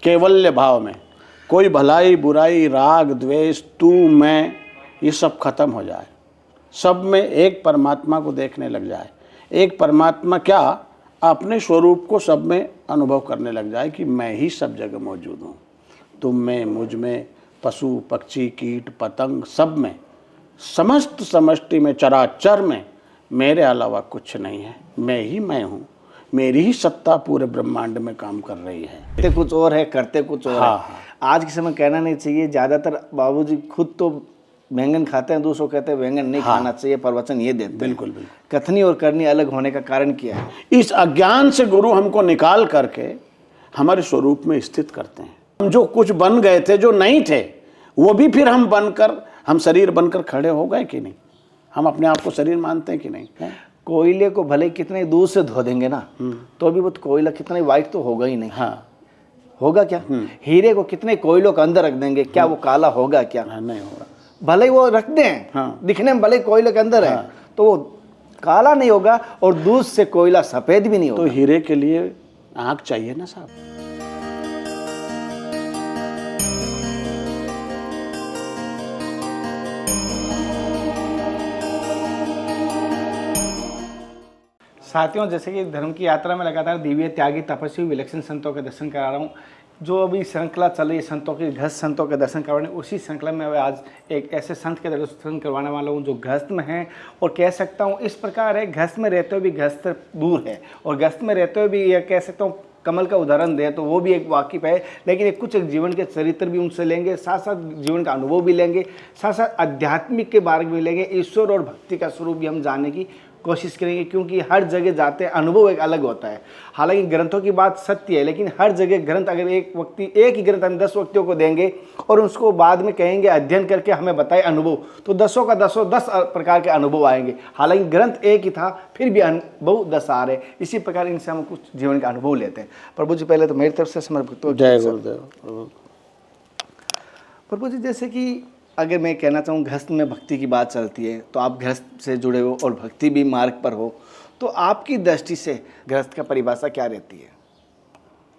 कैवल्य भाव में, कोई भलाई बुराई राग द्वेष तू मैं ये सब खत्म हो जाए, सब में एक परमात्मा को देखने लग जाए, एक परमात्मा क्या अपने स्वरूप को सब में अनुभव करने लग जाए कि मैं ही सब जगह मौजूद हूँ, तुम में, मुझ में, पशु पक्षी कीट पतंग सब में, समस्त समष्टि में, चराचर में मेरे अलावा कुछ नहीं है, मैं ही मैं हूँ, मेरी ही सत्ता पूरे ब्रह्मांड में काम कर रही है। करते कुछ और है, करते कुछ और हाँ, है। आज के समय कहना नहीं चाहिए, ज़्यादातर बाबूजी खुद तो व्यंजन खाते हैं, दूसरों कहते हैं व्यंजन नहीं खाना चाहिए, प्रवचन ये देते हैं। बिल्कुल बिल्कुल। कथनी और करनी अलग होने का कारण क्या है? इस अज्ञान से गुरु हमको निकाल करके हमारे स्वरूप में स्थित करते हैं। हम जो कुछ बन गए थे, जो नहीं थे, वो भी फिर हम बनकर, हम शरीर बनकर खड़े हो गए कि नहीं? हम अपने आप को शरीर मानते हैं कि नहीं? कोयले को भले कितने दूर से धो देंगे ना, तो भी वो कोयला कितना वाइट तो होगा ही नहीं। हाँ, होगा क्या? हीरे को कितने कोयलों के अंदर रख देंगे, क्या वो काला होगा क्या? नहीं होगा। भले वो रख दें, हाँ, दिखने में भले कोयले के अंदर है, तो वो काला नहीं होगा, और दूर से कोयला सफेद भी नहीं होगा। तो हीरे के लिए आँख चाहिए ना साहब। साथियों, जैसे कि धर्म की यात्रा में लगातार दिव्य त्यागी तपस्वी विलक्षण संतों के दर्शन करा रहा हूँ। जो अभी श्रृंखला चल रही है संतों की, गृहस्थ संतों के दर्शन करवाने, उसी श्रृंखला में मैं आज एक ऐसे संत के दर्शन करवाने वाला हूँ जो गृहस्थ में है, और कह सकता हूँ इस प्रकार है, गृहस्थ में रहते हुए भी गृहस्थ दूर है, और गृहस्थ में रहते हुए भी यह कह सकता हूँ कमल का उदाहरण दे तो वो भी एक वाकिफ है, लेकिन एक कुछ जीवन के चरित्र भी उनसे लेंगे, साथ साथ जीवन का अनुभव भी लेंगे, साथ साथ आध्यात्मिक के बारे में भी लेंगे, ईश्वर और भक्ति का स्वरूप भी हम जानने की कोशिश करेंगे, क्योंकि हर जगह जाते हैं अनुभव एक अलग होता है। हालांकि ग्रंथों की बात सत्य है, लेकिन हर जगह ग्रंथ अगर एक ही ग्रंथ हम 10 व्यक्तियों को देंगे और उसको बाद में कहेंगे अध्ययन करके हमें बताए अनुभव, तो 10 का 10 प्रकार के अनुभव आएंगे। हालांकि ग्रंथ एक ही था, फिर भी अनुभव 10 आ रहे। इसी प्रकार इनसे हम कुछ जीवन का अनुभव लेते हैं। प्रभु जी, पहले तो मेरी तरफ से समर्पित हो। जय गुरुदेव। प्रभु जी, जैसे कि अगर मैं कहना चाहूँ गृहस्थ में भक्ति की बात चलती है, तो आप गृहस्थ से जुड़े हो और भक्ति भी मार्ग पर हो, तो आपकी दृष्टि से गृहस्थ का परिभाषा क्या रहती है?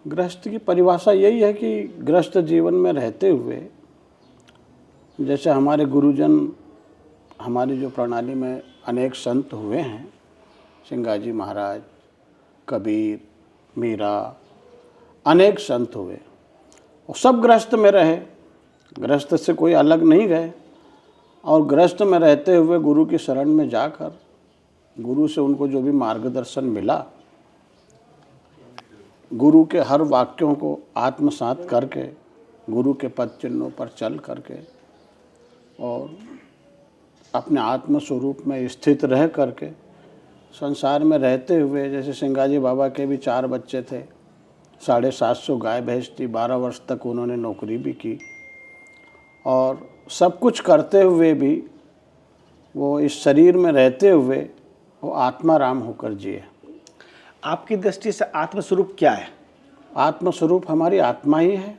गृहस्थ की परिभाषा यही है कि गृहस्थ जीवन में रहते हुए, जैसे हमारे गुरुजन, हमारी जो प्रणाली में अनेक संत हुए हैं, सिंगाजी महाराज, कबीर, मीरा, अनेक संत हुए, और सब गृहस्थ में रहे, गृहस्थ से कोई अलग नहीं गए, और गृहस्थ में रहते हुए गुरु की शरण में जाकर गुरु से उनको जो भी मार्गदर्शन मिला, गुरु के हर वाक्यों को आत्मसात करके, गुरु के पद चिन्हों पर चल करके, और अपने आत्म स्वरूप में स्थित रह करके संसार में रहते हुए, जैसे सिंगाजी बाबा के भी 4 बच्चे थे, 750 गाय भैंस थी, 12 वर्ष तक उन्होंने नौकरी भी की, और सब कुछ करते हुए भी वो इस शरीर में रहते हुए वो आत्माराम होकर जिए। आपकी दृष्टि से आत्मस्वरूप क्या है? आत्मस्वरूप हमारी आत्मा ही है।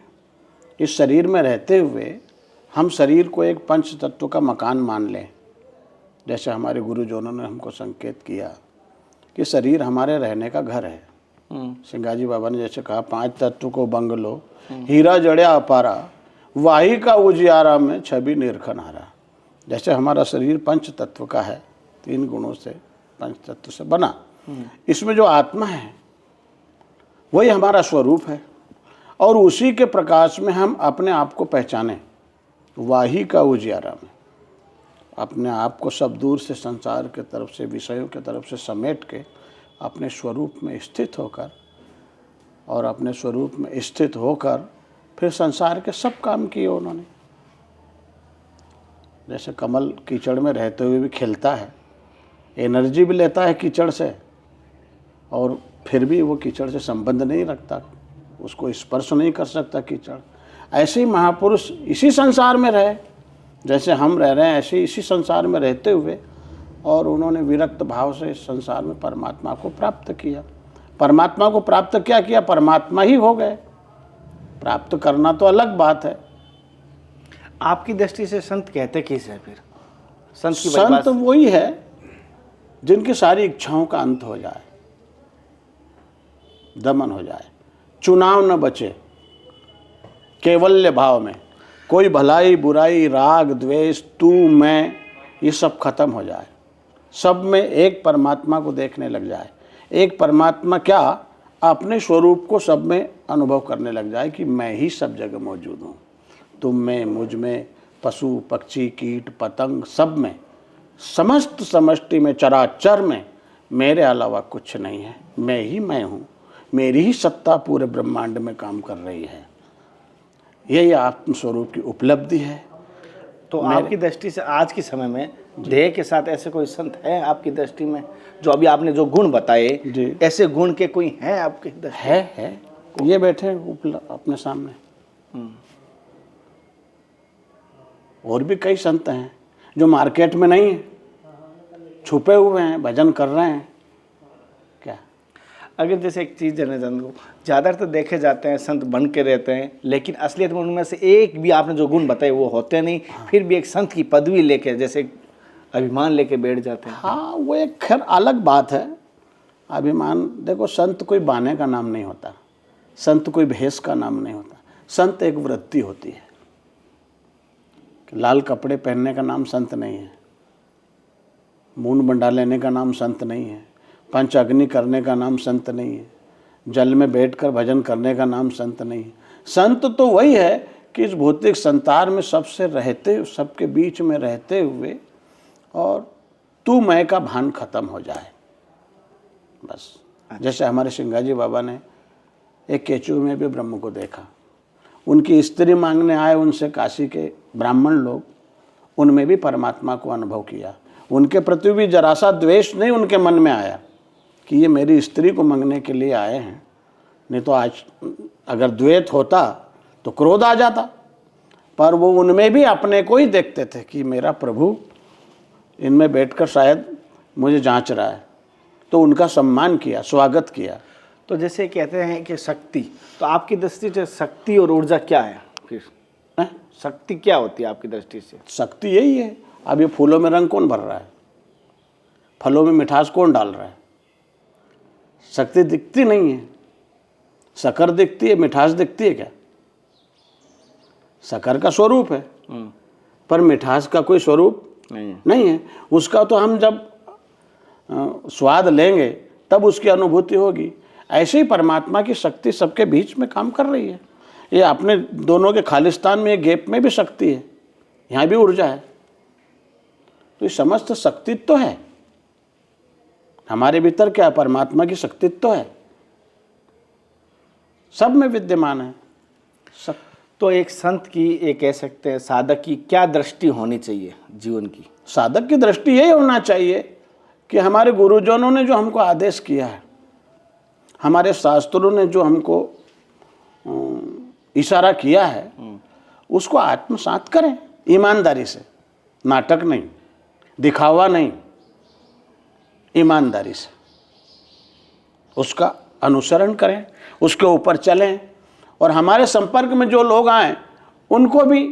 इस शरीर में रहते हुए हम शरीर को एक पंच तत्व का मकान मान लें, जैसे हमारे गुरुजनों ने हमको संकेत किया कि शरीर हमारे रहने का घर है। सिंगाजी बाबा ने जैसे कहा, 5 तत्व को बंगलो, हीरा जड़िया अपारा, वाही का उजियारा में छवि निरखन हारा। जैसे हमारा शरीर पंच तत्व का है, 3 गुणों से, पंच तत्व से बना, इसमें जो आत्मा है वही हमारा स्वरूप है, और उसी के प्रकाश में हम अपने आप को पहचानें। वाही का उजियारा में अपने आप को सब दूर से, संसार के तरफ से, विषयों के तरफ से समेट के अपने स्वरूप में स्थित होकर, और अपने स्वरूप में स्थित होकर फिर संसार के सब काम किए उन्होंने। जैसे कमल कीचड़ में रहते हुए भी खिलता है, एनर्जी भी लेता है कीचड़ से, और फिर भी वो कीचड़ से संबंध नहीं रखता, उसको स्पर्श नहीं कर सकता कीचड़। ऐसे ही महापुरुष इसी संसार में रहे, जैसे हम रह रहे हैं, ऐसे इसी संसार में रहते हुए, और उन्होंने विरक्त भाव से इस संसार में परमात्मा को प्राप्त किया। परमात्मा को प्राप्त क्या किया? परमात्मा ही हो गए। प्राप्त करना तो अलग बात है। आपकी दृष्टि से संत कहते किस है फिर? संत वही है जिनकी सारी इच्छाओं का अंत हो जाए, दमन हो जाए, चुनाव न बचे, कैवल्य भाव में, कोई भलाई बुराई राग द्वेष तू मैं ये सब खत्म हो जाए, सब में एक परमात्मा को देखने लग जाए, एक परमात्मा क्या अपने स्वरूप को सब में अनुभव करने लग जाए कि मैं ही सब जगह मौजूद हूँ, तुम में, मुझ में, पशु पक्षी कीट पतंग सब में, समस्त समष्टि में, चराचर में मेरे अलावा कुछ नहीं है, मैं ही मैं हूँ, मेरी ही सत्ता पूरे ब्रह्मांड में काम कर रही है। यही आत्मस्वरूप की उपलब्धि है। तो आपकी दृष्टि से आज के समय में देह के साथ ऐसे कोई संत है आपकी दृष्टि में, जो अभी आपने जो गुण बताए, ऐसे गुण के कोई हैं आपके दृष्टि? है ये बैठे अपने सामने। और भी कई संत हैं जो मार्केट में नहीं है, छुपे हुए हैं, भजन कर रहे हैं। क्या अगर जैसे एक चीज़ जानना चाहता हूँ, ज़्यादातर देखे जाते हैं संत बन के रहते हैं, लेकिन असलियत में उनमें से एक भी आपने जो गुण बताए वो होते नहीं, फिर भी एक संत की पदवी लेके जैसे अभिमान लेके बैठ जाते हैं। हाँ, वो एक खैर अलग बात है। अभिमान, देखो संत कोई बाने का नाम नहीं होता, संत कोई भेष का नाम नहीं होता, संत एक वृत्ति होती है। लाल कपड़े पहनने का नाम संत नहीं है, मूंड बंडा लेने का नाम संत नहीं है, पंच अग्नि करने का नाम संत नहीं है, जल में बैठकर भजन करने का नाम संत नहीं है। संत तो वही है कि इस भौतिक संसार में सबसे रहते, सबके बीच में रहते हुए और तू मैं का भान खत्म हो जाए, बस। जैसे हमारे सिंगाजी बाबा ने एक केचुए में भी ब्रह्म को देखा, उनकी स्त्री मांगने आए उनसे काशी के ब्राह्मण लोग, उनमें भी परमात्मा को अनुभव किया। उनके प्रति भी जरा सा द्वेष नहीं उनके मन में आया कि ये मेरी स्त्री को मांगने के लिए आए हैं, नहीं तो आज अगर द्वैत होता तो क्रोध आ जाता। पर वो उनमें भी अपने को ही देखते थे कि मेरा प्रभु इनमें बैठकर शायद मुझे जांच रहा है, तो उनका सम्मान किया, स्वागत किया। तो जैसे कहते हैं कि शक्ति, तो आपकी दृष्टि से शक्ति और ऊर्जा क्या है फिर? शक्ति क्या होती है आपकी दृष्टि से? शक्ति यही है। अब ये फूलों में रंग कौन भर रहा है, फलों में मिठास कौन डाल रहा है? शक्ति दिखती नहीं है। शक्कर दिखती है, मिठास दिखती है क्या? शक्कर का स्वरूप है, पर मिठास का कोई स्वरूप नहीं है। उसका तो हम जब स्वाद लेंगे तब उसकी अनुभूति होगी। ऐसे ही परमात्मा की शक्ति सबके बीच में काम कर रही है। ये अपने दोनों के खालिस्तान में, गैप में भी शक्ति है, यहाँ भी ऊर्जा है। तो ये समस्त शक्तित्व तो है हमारे भीतर। क्या परमात्मा की शक्तित्व तो है, सब में विद्यमान है। तो एक संत की, एक कह सकते हैं साधक की क्या दृष्टि होनी चाहिए जीवन की? साधक की दृष्टि यही होना चाहिए कि हमारे गुरुजनों ने जो हमको आदेश किया है, हमारे शास्त्रों ने जो हमको इशारा किया है, उसको आत्मसात करें ईमानदारी से। नाटक नहीं, दिखावा नहीं, ईमानदारी से उसका अनुसरण करें, उसके ऊपर चलें, और हमारे संपर्क में जो लोग आए उनको भी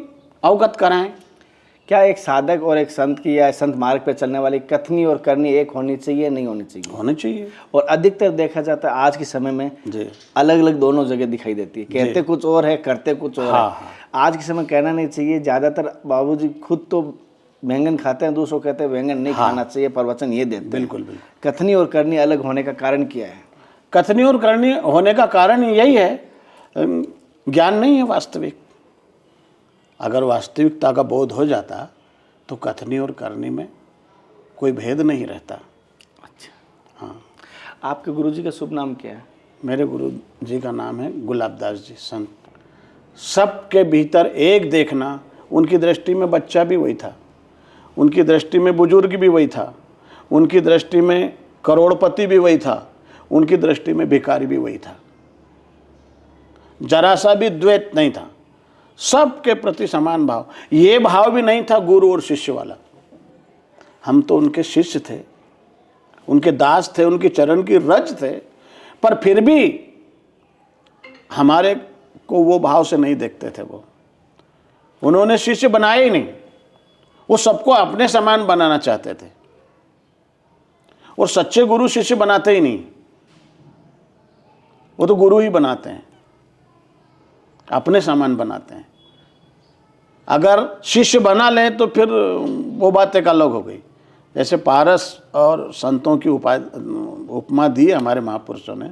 अवगत कराएं। क्या एक साधक और एक संत की, या संत मार्ग पर चलने वाली कथनी और करनी एक होनी चाहिए, नहीं होनी चाहिए? होनी चाहिए। और अधिकतर देखा जाता है आज के समय में जी, अलग अलग दोनों जगह दिखाई देती है। कहते कुछ और है, करते कुछ और है। आज के समय कहना नहीं चाहिए। ज़्यादातर बाबूजी खुद तो बैंगन खाते हैं, दूसरों कहते हैं बैंगन नहीं खाना चाहिए, प्रवचन ये देते हैं। बिल्कुल बिल्कुल। कथनी और करनी अलग होने का कारण क्या है? कथनी और करनी होने का कारण यही है, ज्ञान नहीं है वास्तविक। अगर वास्तविकता का बोध हो जाता तो कथनी और करनी में कोई भेद नहीं रहता। अच्छा, हाँ। आपके गुरुजी का शुभ नाम क्या है? मेरे गुरु जी का नाम है गुलाबदास जी संत। सबके भीतर एक देखना, उनकी दृष्टि में बच्चा भी वही था, उनकी दृष्टि में बुजुर्ग भी वही था, उनकी दृष्टि में करोड़पति भी वही था, उनकी दृष्टि में भिखारी भी वही था। जरा सा भी द्वैत नहीं था, सबके प्रति समान भाव। ये भाव भी नहीं था गुरु और शिष्य वाला। हम तो उनके शिष्य थे, उनके दास थे, उनके चरण की रज थे, पर फिर भी हमारे को वो भाव से नहीं देखते थे। वो उन्होंने शिष्य बनाए ही नहीं, वो सबको अपने समान बनाना चाहते थे। और सच्चे गुरु शिष्य बनाते ही नहीं, वो तो गुरु ही बनाते हैं। अपने सामान बनाते हैं। अगर शिष्य बना लें तो फिर वो बात एक अलग हो गई। जैसे पारस और संतों की उपमा दी है हमारे महापुरुषों ने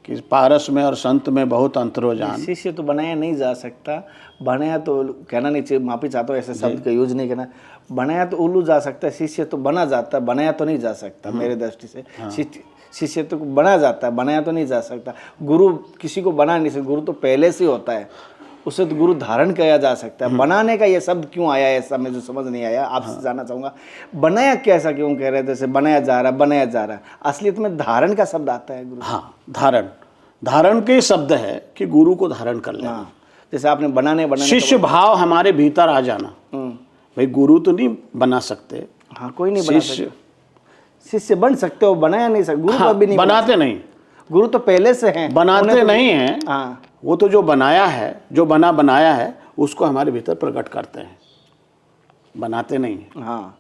कि पारस में और संत में बहुत अंतरोजान। शिष्य तो बनाया नहीं जा सकता, बनाया तो कहना नहीं चाहिए, माफी चाहता हूँ ऐसे शब्द का यूज नहीं करना। बनाया तो उल्लू जा सकता है, शिष्य तो बना जाता है, बनाया तो नहीं जा सकता। मेरे दृष्टि से शिष्य तो बना जाता है, बनाया तो नहीं जा सकता। गुरु किसी को बना नहीं सकता, गुरु तो पहले से होता है, उसे तो गुरु धारण किया जा सकता है। बनाने का ये शब्द क्यों आया है, ऐसा मुझे समझ नहीं आया, आपसे जानना चाहूँगा। बनाया कैसा क्यों कह रहे थे, जैसे बनाया जा रहा है, असलियत में धारण का शब्द आता है गुरु। हाँ, धारण के शब्द है कि गुरु को धारण कर लेना। जैसे आपने बनाने शिष्य भाव हमारे भीतर आ जाना। भाई गुरु तो नहीं बना सकते, हाँ कोई नहीं बना सकते, शिष्य बन सकते हो, बनाया नहीं सकते। गुरु कभी नहीं बनाते नहीं, गुरु तो पहले से हैं, बनाते नहीं हैं। हाँ, वो तो जो बनाया है, जो बनाया है उसको हमारे भीतर प्रकट करते हैं, बनाते नहीं हैं। हाँ,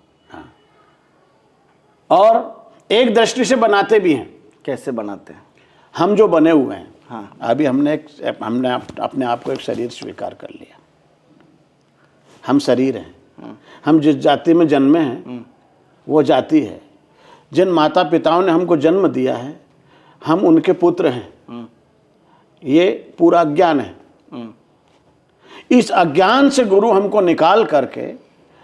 और एक दृष्टि से बनाते भी हैं। कैसे बनाते हैं? हम जो बने हुए हैं, हाँ, अभी हमने अपने आप को एक शरीर स्वीकार कर लिया। हम शरीर हैं। हम जिस जाति में जन्मे हैं वो जाति है। जिन माता पिताओं ने हमको जन्म दिया है हम उनके पुत्र हैं। ये पूरा अज्ञान है। इस अज्ञान से गुरु हमको निकाल करके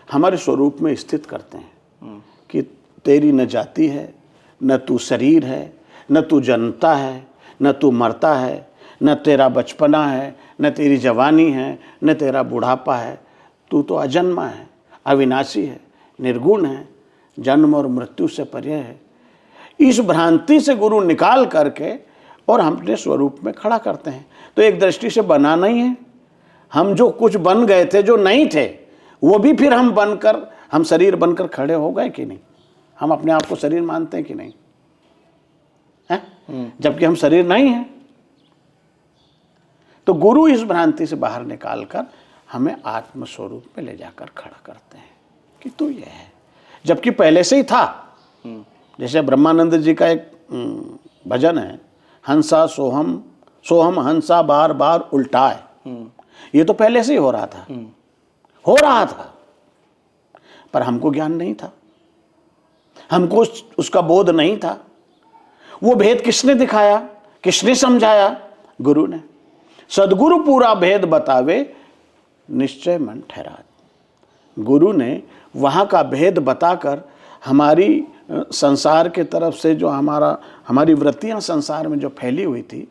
हमारे स्वरूप में स्थित करते हैं कि तेरी न जाति है, न तू शरीर है, न तू जन्मता है, न तू मरता है, न तेरा बचपना है, न तेरी जवानी है, न तेरा बुढ़ापा है। तू तो अजन्मा है, अविनाशी है, निर्गुण है, जन्म और मृत्यु से परे है। इस भ्रांति से गुरु निकाल करके और हम अपने स्वरूप में खड़ा करते हैं। तो एक दृष्टि से बना नहीं है, हम जो कुछ बन गए थे, जो नहीं थे, वो भी फिर हम शरीर बनकर खड़े हो गए कि नहीं? हम अपने आप को शरीर मानते हैं कि नहीं है? जबकि हम शरीर नहीं हैं। तो गुरु इस भ्रांति से बाहर निकालकर हमें आत्म स्वरूप में ले जाकर खड़ा करते हैं कि तू ये है, जबकि पहले से ही था। जैसे ब्रह्मानंद जी का एक भजन है, हंसा सोहम, सोहम हंसा बार बार उल्टा है। ये तो पहले से ही हो रहा था, पर हमको ज्ञान नहीं था, हमको उसका बोध नहीं था। वो भेद किसने दिखाया, किसने समझाया? गुरु ने। सदगुरु पूरा भेद बतावे, निश्चय मन ठहरा। गुरु ने वहाँ का भेद बताकर हमारी संसार के तरफ से जो हमारी वृत्तियाँ संसार में जो फैली हुई थी,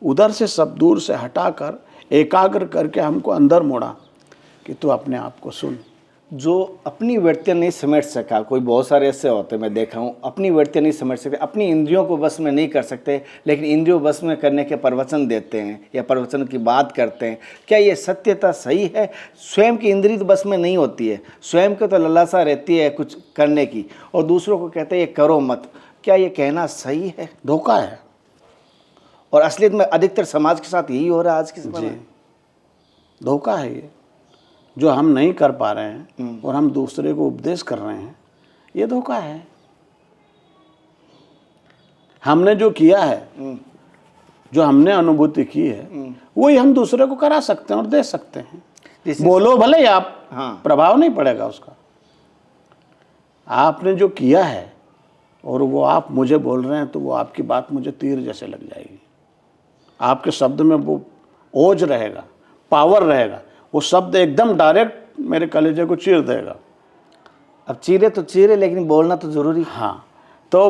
उधर से सब दूर से हटाकर एकाग्र करके हमको अंदर मोड़ा कि तू अपने आप को सुन। जो अपनी वृत्तियाँ नहीं समेट सका, कोई बहुत सारे ऐसे होते मैं देखा हूँ, अपनी वृत्तियाँ नहीं समेट सकते, अपनी इंद्रियों को बस में नहीं कर सकते, लेकिन इंद्रियों बस में करने के प्रवचन देते हैं या प्रवचन की बात करते हैं। क्या ये सत्यता सही है? स्वयं की इंद्रिय तो बस में नहीं होती है, स्वयं को तो लालसा रहती है कुछ करने की, और दूसरों को कहते हैं ये करो मत। क्या ये कहना सही है? धोखा है। और असलियत में अधिकतर समाज के साथ यही हो रहा है आज के समय में। धोखा है ये, जो हम नहीं कर पा रहे हैं और हम दूसरे को उपदेश कर रहे हैं, ये धोखा है। हमने जो किया है, जो हमने अनुभूति की है, वही हम दूसरे को करा सकते हैं और दे सकते हैं। बोलो भले आप, प्रभाव नहीं पड़ेगा उसका। आपने जो किया है और वो आप मुझे बोल रहे हैं, तो वो आपकी बात मुझे तीर जैसे लग जाएगी। आपके शब्द में वो ओज रहेगा, पावर रहेगा। वो शब्द एकदम डायरेक्ट मेरे कलेजे को चीर देगा। अब चीरे तो चीरे, लेकिन बोलना तो जरूरी। हाँ, तो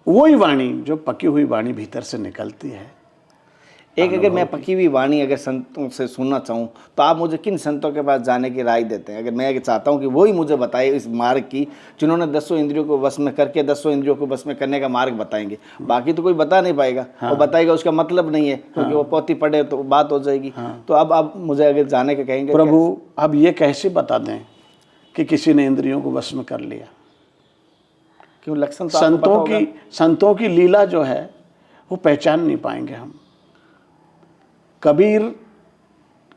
वही वाणी, जो पकी हुई वाणी भीतर से निकलती है। एक अगर मैं पकी हुई वाणी अगर संतों से सुनना चाहूँ, तो आप मुझे किन संतों के पास जाने की राय देते हैं? अगर मैं चाहता हूँ कि वही मुझे बताए इस मार्ग की, जिन्होंने 10 इंद्रियों को वश में करके 10 इंद्रियों को वश में करने का मार्ग बताएंगे। बाकी तो कोई बता नहीं पाएगा। और बताएगा उसका मतलब नहीं है, क्योंकि वो पोथी पढ़े तो बात हो जाएगी। तो अब आप मुझे अगर जाने का कहेंगे, प्रभु अब ये कैसे बता दें कि किसी ने इंद्रियों को वश में कर लिया? क्यों? लक्षण संतों की लीला जो है वो पहचान नहीं पाएंगे हम। कबीर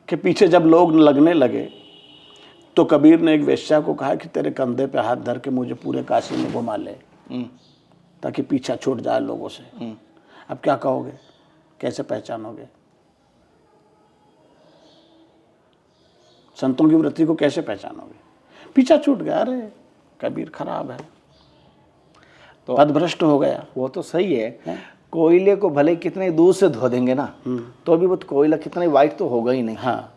के पीछे जब लोग लगने लगे, तो कबीर ने एक वेश्या को कहा कि तेरे कंधे पे हाथ धर के मुझे पूरे काशी में घुमा ले, ताकि पीछा छूट जाए लोगों से। अब क्या कहोगे, कैसे पहचानोगे? संतों की वृत्ति को कैसे पहचानोगे? पीछा छूट गया, अरे कबीर खराब है, तो पदभ्रष्ट हो गया। वो तो सही है। कोयले को भले कितने दूर से धो देंगे ना, तो भी वो कोयला कितना वाइट तो होगा ही नहीं। हाँ,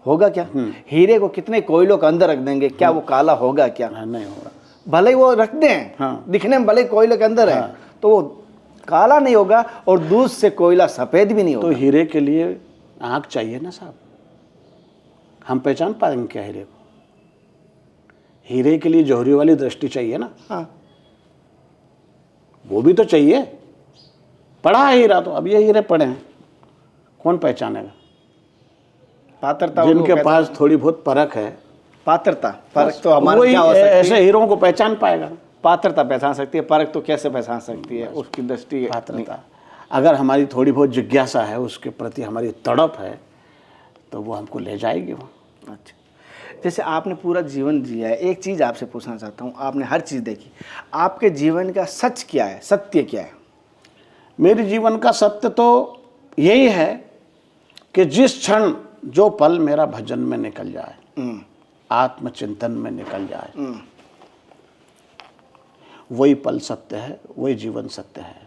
होगा क्या? हीरे को कितने कोयलों के अंदर रख देंगे, क्या वो काला होगा क्या? नहीं होगा। भले ही वो रख दें, हाँ। दिखने में भले कोयले के अंदर है, तो वो काला नहीं होगा, और दूध से कोयला सफेद भी नहीं तो होगा। हीरे के लिए आँख चाहिए ना साहब, हम पहचान पाएंगे क्या हीरे को? हीरे के लिए जौहरी वाली दृष्टि चाहिए ना। हाँ, वो भी तो चाहिए। पढ़ा है हीरा, तो अब ये हीरे पड़े हैं, कौन पहचानेगा? पात्रता जिनके पास थोड़ी बहुत परख है, पात्रता परख तो हमारे वही क्या हो सकती है? ऐसे हीरों को पहचान पाएगा। पात्रता पहचान सकती है, परख तो कैसे पहचान सकती है? उसकी दृष्टि पात्रता, अगर हमारी थोड़ी बहुत जिज्ञासा है, उसके प्रति हमारी तड़प है, तो वो हमको ले जाएगी वो। अच्छा, जैसे आपने पूरा जीवन जिया है, एक चीज़ आपसे पूछना चाहता हूँ, आपने हर चीज़ देखी, आपके जीवन का सच क्या है, सत्य क्या है? मेरे जीवन का सत्य तो यही है कि जिस क्षण जो पल मेरा भजन में निकल जाए, आत्मचिंतन में निकल जाए, वही पल सत्य है, वही जीवन सत्य है।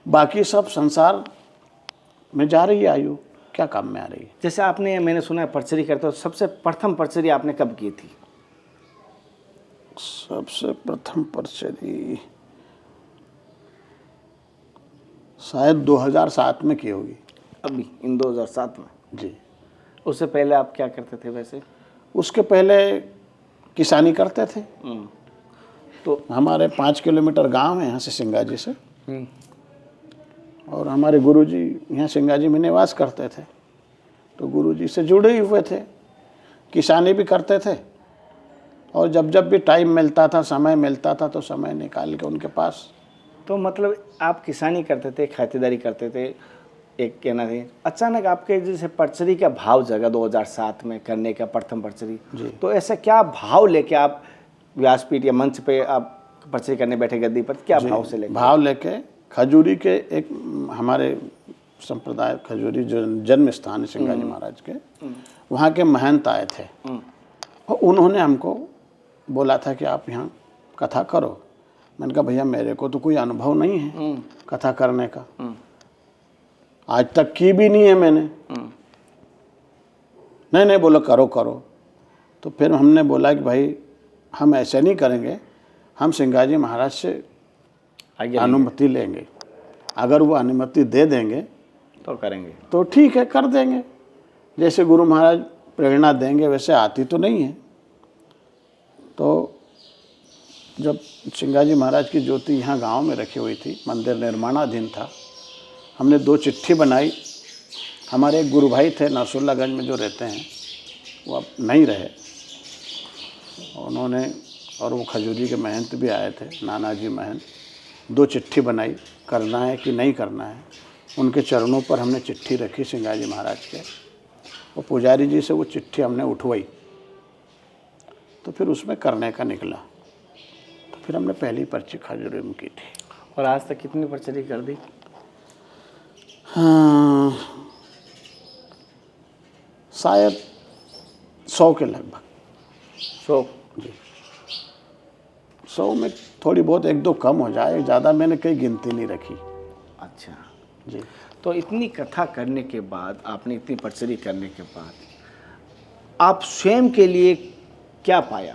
बाकी सब संसार में जा रही है आयु, क्या काम में आ रही है? जैसे आपने, मैंने सुना है पर्चरी करते हो, सबसे प्रथम पर्चरी आपने कब की थी? सबसे प्रथम पर्चरी शायद 2007 में की होगी। अभी इन 2007 में? जी। उससे पहले आप क्या करते थे वैसे? उसके पहले किसानी करते थे। तो हमारे 5 किलोमीटर गांव है यहाँ से, सिंगाजी से, और हमारे गुरुजी यहाँ सिंगाजी में निवास करते थे, तो गुरुजी से जुड़े ही हुए थे, किसानी भी करते थे, और जब जब भी टाइम मिलता था, समय मिलता था, तो समय निकाल के उनके पास। तो मतलब आप किसानी करते थे, खातिरदारी करते थे, एक कहना है, अचानक आपके जैसे पर्चरी का भाव जगा 2007 में करने का प्रथम पर्चरी, तो ऐसा क्या भाव लेके आप व्यासपीठ या मंच पे आप पर्चरी करने बैठे गद्दी पर, क्या भाव से लेके? भाव लेके खजूरी के एक हमारे संप्रदाय, खजूरी जो जन्म स्थान है सिंगाजी महाराज के, वहाँ के महंत आए थे, और उन्होंने हमको बोला था कि आप यहाँ कथा करो। मैंने कहा भैया मेरे को तो कोई अनुभव नहीं है कथा करने का, आज तक की भी नहीं है मैंने। नहीं बोलो करो करो। तो फिर हमने बोला कि भाई हम ऐसे नहीं करेंगे, हम सिंगाजी महाराज से अनुमति लेंगे, अगर वो अनुमति दे देंगे तो करेंगे, तो ठीक है, कर देंगे, जैसे गुरु महाराज प्रेरणा देंगे वैसे आती तो नहीं है। तो जब सिंगाजी महाराज की ज्योति यहाँ गांव में रखी हुई थी, मंदिर निर्माणाधीन था, हमने 2 चिट्ठी बनाई। हमारे एक गुरु भाई थे नरसुल्लागंज में जो रहते हैं, वो अब नहीं रहे, उन्होंने, और वो खजूरी के महंत भी आए थे, नानाजी महंत, 2 चिट्ठी बनाई, करना है कि नहीं करना है। उनके चरणों पर हमने चिट्ठी रखी सिंगाजी महाराज के, और पुजारी जी से वो चिट्ठी हमने उठवाई, तो फिर उसमें करने का निकला। तो फिर हमने पहली पर्ची खजूरी में की थी। और आज तक कितनी पर्चरी कर दी? हाँ, शायद 100 के लगभग। 100? जी, 100 में थोड़ी बहुत 1-2 कम हो जाए, ज़्यादा मैंने कहीं गिनती नहीं रखी। अच्छा जी। तो इतनी कथा करने के बाद, आपने इतनी पर्चरी करने के बाद, आप स्वयं के लिए क्या पाया?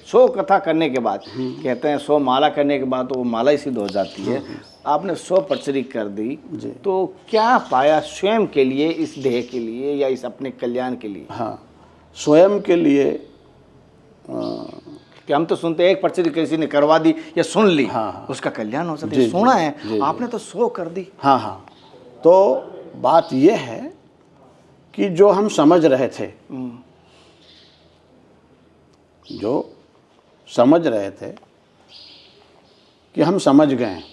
100 कथा करने के बाद, कहते हैं 100 माला करने के बाद तो वो माला ही सिद्ध हो जाती है, आपने 100 पर्चरी कर दी, तो क्या पाया स्वयं के लिए, इस देह के लिए या इस अपने कल्याण के लिए? हाँ, स्वयं के लिए कि हम तो सुनते हैं एक पर्चरी किसी ने करवा दी या सुन ली, हाँ, उसका कल्याण हो सकता है, सुना है, आपने तो 100 कर दी। हाँ, तो बात यह है कि जो हम समझ रहे थे, कि हम समझ गए हैं,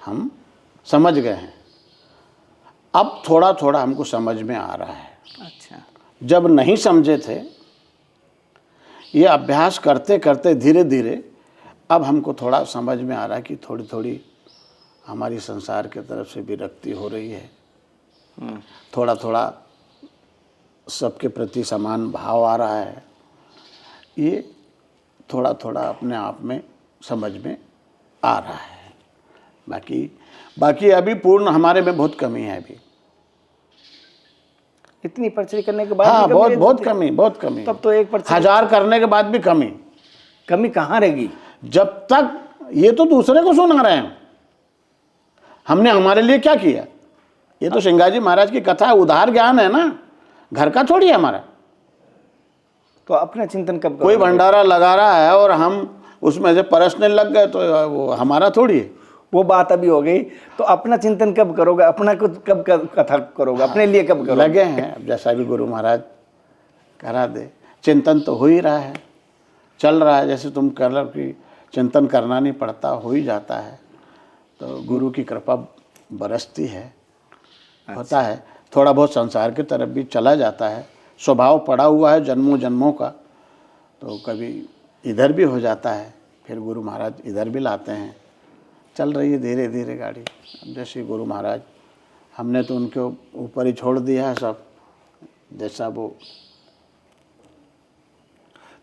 हम समझ गए हैं, अब थोड़ा थोड़ा हमको समझ में आ रहा है। अच्छा। जब नहीं समझे थे, ये अभ्यास करते करते धीरे धीरे अब हमको थोड़ा समझ में आ रहा है कि थोड़ी थोड़ी हमारी संसार के तरफ से विरक्ति हो रही है, थोड़ा थोड़ा सबके प्रति समान भाव आ रहा है, ये थोड़ा थोड़ा अपने आप में समझ में आ रहा है। बाकी अभी पूर्ण हमारे में बहुत कमी है अभी। इतनी पर्चरी करने के बाद हाँ, भी कमी बहुत कमी। तब तो एक पर्चरी 1000 करने के बाद भी कमी कहाँ रहेगी? जब तक ये तो दूसरे को सुना रहे हैं, हमने हमारे लिए क्या किया? ये तो सिंगाजी महाराज की कथा है, उदार ज्ञान है ना, घर का थोड़ी है हमारा। तो अपना चिंतन कब कोई भंडारा लगा रहा है और हम उसमें से परसने लग गए तो वो हमारा थोड़ी है। वो बात अभी हो गई, तो अपना चिंतन कब करोगे? अपना कुछ कब कथा करोगे? अपने लिए कब करोगे? लगे हैं, अब जैसा भी गुरु महाराज करा दे। चिंतन तो हो ही रहा है, चल रहा है। जैसे तुम कह लो कि चिंतन करना नहीं पड़ता, हो ही जाता है। तो गुरु की कृपा बरसती है, होता है। थोड़ा बहुत संसार की तरफ भी चला जाता है, स्वभाव पड़ा हुआ है जन्मों जन्मों का, तो कभी इधर भी हो जाता है, फिर गुरु महाराज इधर भी लाते हैं। चल रही है धीरे धीरे गाड़ी। अब जैसे गुरु महाराज, हमने तो उनके ऊपर ही छोड़ दिया है सब, जैसा वो।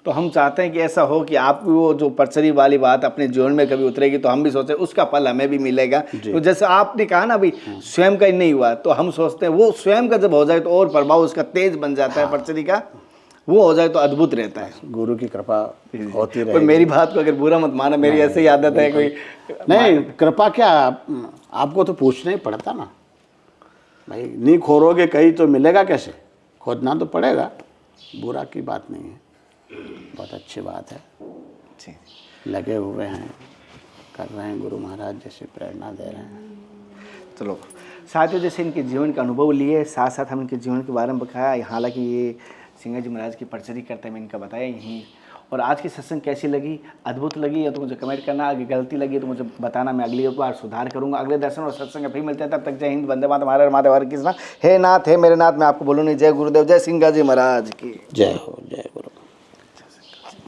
तो हम चाहते हैं कि ऐसा हो कि आप वो जो पर्चरी वाली बात अपने जीवन में कभी उतरेगी तो हम भी सोचते हैं उसका फल हमें भी मिलेगा। तो जैसे आपने कहा ना अभी स्वयं का ही नहीं हुआ, तो हम सोचते हैं वो स्वयं का जब हो जाए तो और प्रभाव उसका तेज बन जाता है पर्चरी का, वो हो जाए तो अद्भुत रहता है। गुरु की कृपा होती पर रहे। मेरी बात को अगर बुरा मत माना, मेरी ऐसे ही आदत है कोई नहीं, कृपा क्या, आपको तो पूछना ही पड़ता ना भाई। नहीं खोरोगे कहीं तो मिलेगा कैसे? खोदना तो पड़ेगा। बुरा की बात नहीं है, बहुत अच्छी बात है। जी, लगे हुए हैं, कर रहे हैं, गुरु महाराज जैसे प्रेरणा दे रहे हैं। चलो साथियों, जैसे इनके जीवन का अनुभव लिए, साथ साथ हम इनके जीवन के बारे में बताया। हालांकि ये सिंगाजी महाराज की पर्चरी करते हैं, मैं इनका बताया यहीं। और आज की सत्संग कैसी लगी, अद्भुत लगी, या तो मुझे कमेंट करना। अगर गलती लगी तो मुझे बताना, मैं अगली बार सुधार करूंगा। अगले दर्शन और सत्संग फिर मिलते हैं, तब तक जय हिंद, वंदे मातरम, हर हर महादेव, हरे कृष्णा। हे नाथ, हे मेरे नाथ, मैं आपको बोलूँ नहीं। जय गुरुदेव, जय सिंगाजी महाराज की जय हो, जय हो।